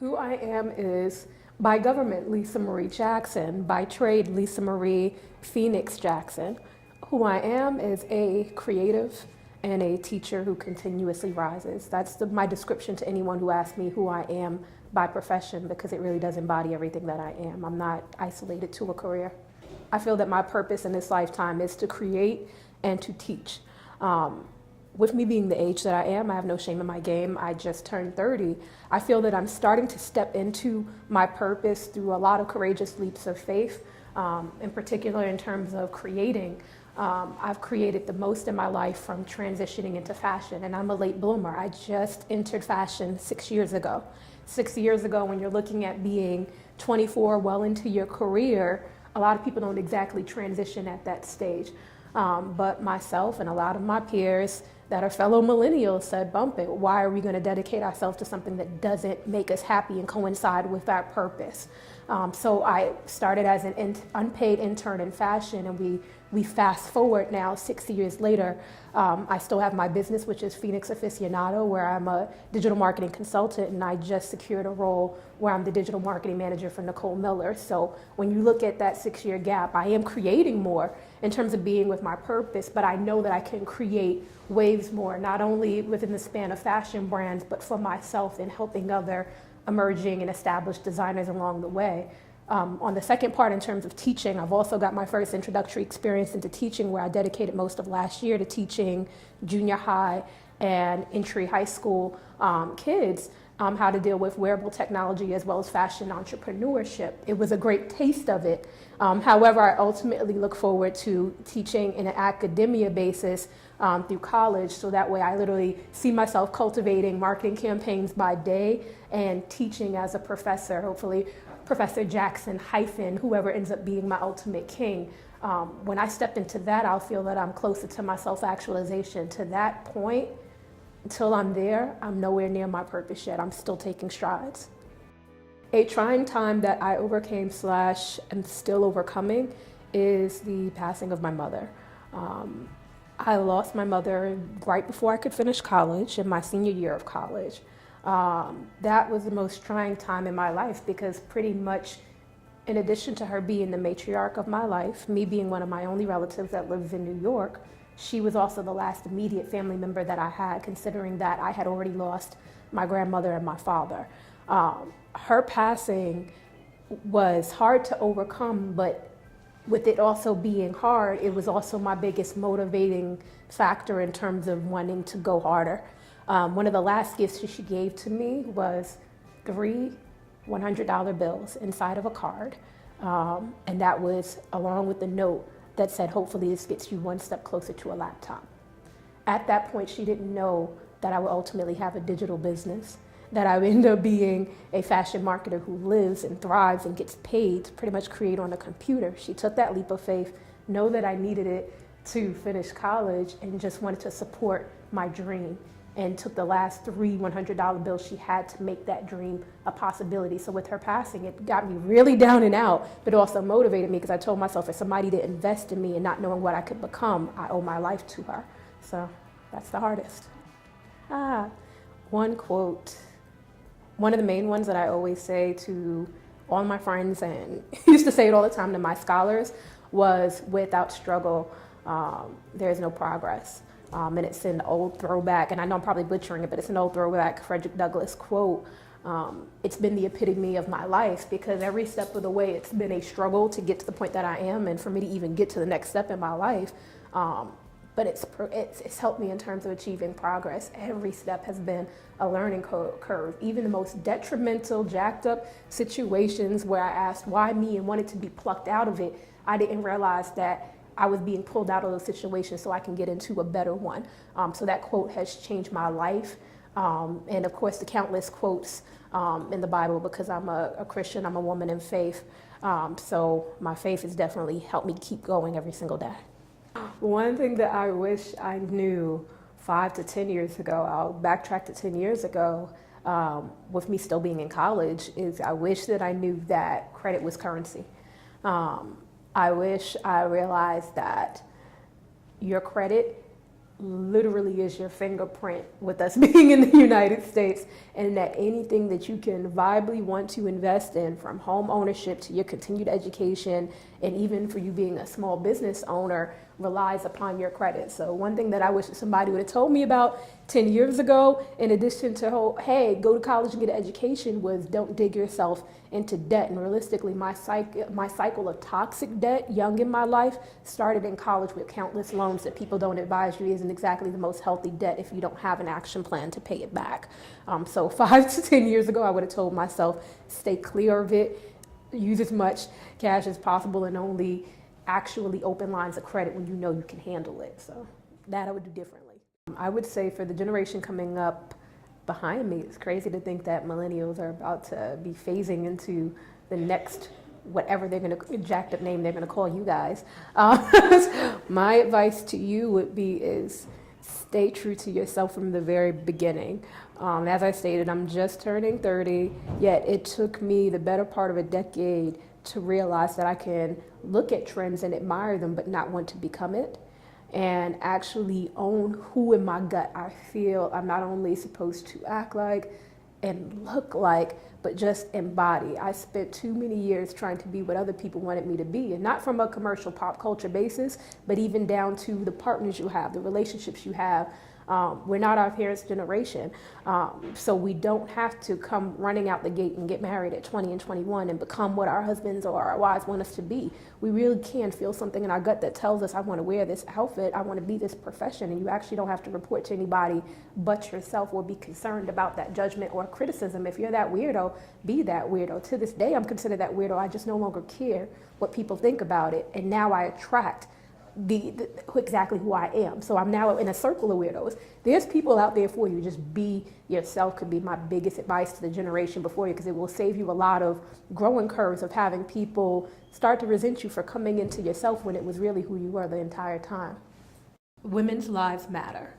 Who I am is, by government, Lisa Marie Jackson. By trade, Lisa Marie Phoenix Jackson. Who I am is a creative and a teacher who continuously rises. That's my description to anyone who asks me who I am by profession, because it really does embody everything that I am. I'm not isolated to a career. I feel that my purpose in this lifetime is to create and to teach. With me being the age that I am, I have no shame in my game. I just turned 30. I feel that I'm starting to step into my purpose through a lot of courageous leaps of faith, in particular in terms of creating. I've created the most in my life from transitioning into fashion, and I'm a late bloomer. I just entered fashion 6 years ago. 6 years ago, when you're looking at being 24, well into your career, a lot of people don't exactly transition at that stage. But myself and a lot of my peers that are fellow millennials said, bump it. Why are we going to dedicate ourselves to something that doesn't make us happy and coincide with our purpose? So I started as an unpaid intern in fashion, and we fast forward now 6 years later. I still have my business, which is Phoenix Aficionado, where I'm a digital marketing consultant, and I just secured a role where I'm the digital marketing manager for Nicole Miller. So when you look at that 6-year gap, I am creating more in terms of being with my purpose, but I know that I can create waves more, not only within the span of fashion brands, but for myself in helping other emerging and established designers along the way. On the second part, in terms of teaching, I've also got my first introductory experience into teaching, where I dedicated most of last year to teaching junior high and entry high school kids how to deal with wearable technology as well as fashion entrepreneurship. It was a great taste of it. However, I ultimately look forward to teaching in an academia basis through college, so that way I literally see myself cultivating marketing campaigns by day and teaching as a professor, hopefully Professor Jackson hyphen whoever ends up being my ultimate king. When I step into that, I'll feel that I'm closer to my self-actualization. To that point, until I'm there, I'm nowhere near my purpose yet. I'm still taking strides. A trying time that I overcame / am still overcoming is the passing of my mother. I lost my mother right before I could finish college, in my senior year of college. That was the most trying time in my life, because pretty much in addition to her being the matriarch of my life, me being one of my only relatives that lives in New York, she was also the last immediate family member that I had, considering that I had already lost my grandmother and my father. Her passing was hard to overcome, but with it also being hard, it was also my biggest motivating factor in terms of wanting to go harder. One of the last gifts that she gave to me was 3 $100 bills inside of a card. And that was along with the note that said, hopefully this gets you one step closer to a laptop. At that point, she didn't know that I would ultimately have a digital business, that I would end up being a fashion marketer who lives and thrives and gets paid to pretty much create on a computer. She took that leap of faith, know that I needed it to finish college, and just wanted to support my dream, and took the last 3 $100 bills she had to make that dream a possibility. So with her passing, it got me really down and out, but also motivated me, because I told myself, if somebody to invest in me and not knowing what I could become, I owe my life to her. So that's the hardest. One quote. One of the main ones that I always say to all my friends, and used to say it all the time to my scholars, was, without struggle, there is no progress. And it's an old throwback, and I know I'm probably butchering it, but it's an old throwback Frederick Douglass quote. It's been the epitome of my life, because every step of the way it's been a struggle to get to the point that I am, and for me to even get to the next step in my life. But it's helped me in terms of achieving progress. Every step has been a learning curve. Even the most detrimental, jacked up situations where I asked why me and wanted to be plucked out of it, I didn't realize that I was being pulled out of those situations so I can get into a better one. So that quote has changed my life. And of course the countless quotes in the Bible, because I'm a Christian, I'm a woman in faith. So my faith has definitely helped me keep going every single day. One thing that I wish I knew 5 to 10 years ago, I'll backtrack to 10 years ago, with me still being in college, is I wish that I knew that credit was currency. I wish I realized that your credit literally is your fingerprint with us being in the United States, and that anything that you can viably want to invest in, from home ownership to your continued education, and even for you being a small business owner, relies upon your credit. So one thing that I wish somebody would have told me about 10 years ago, in addition to, hey, go to college and get an education, was don't dig yourself into debt. And realistically, my cycle of toxic debt, young in my life, started in college with countless loans that people don't advise you isn't exactly the most healthy debt if you don't have an action plan to pay it back. So 5 to 10 years ago, I would have told myself, stay clear of it, use as much cash as possible, and only actually open lines of credit when you know you can handle it. So that I would do differently. I would say for the generation coming up behind me, it's crazy to think that millennials are about to be phasing into the next whatever they're going to, jacked up name they're going to call you guys. My advice to you would be is stay true to yourself from the very beginning. As I stated, I'm just turning 30, yet it took me the better part of a decade to realize that I can look at trends and admire them, but not want to become it, and actually own who in my gut I feel I'm not only supposed to act like and look like, but just embody. I spent too many years trying to be what other people wanted me to be, and not from a commercial pop culture basis, but even down to the partners you have, the relationships you have. We're not our parents' generation, so we don't have to come running out the gate and get married at 20 and 21 and become what our husbands or our wives want us to be. We really can feel something in our gut that tells us, I want to wear this outfit, I want to be this profession, and you actually don't have to report to anybody but yourself or be concerned about that judgment or criticism. If you're that weirdo, be that weirdo. To this day, I'm considered that weirdo. I just no longer care what people think about it, and now I attract exactly who I am. So I'm now in a circle of weirdos. There's people out there for you. Just be yourself could be my biggest advice to the generation before you, because it will save you a lot of growing curves of having people start to resent you for coming into yourself when it was really who you were the entire time. Women's lives matter.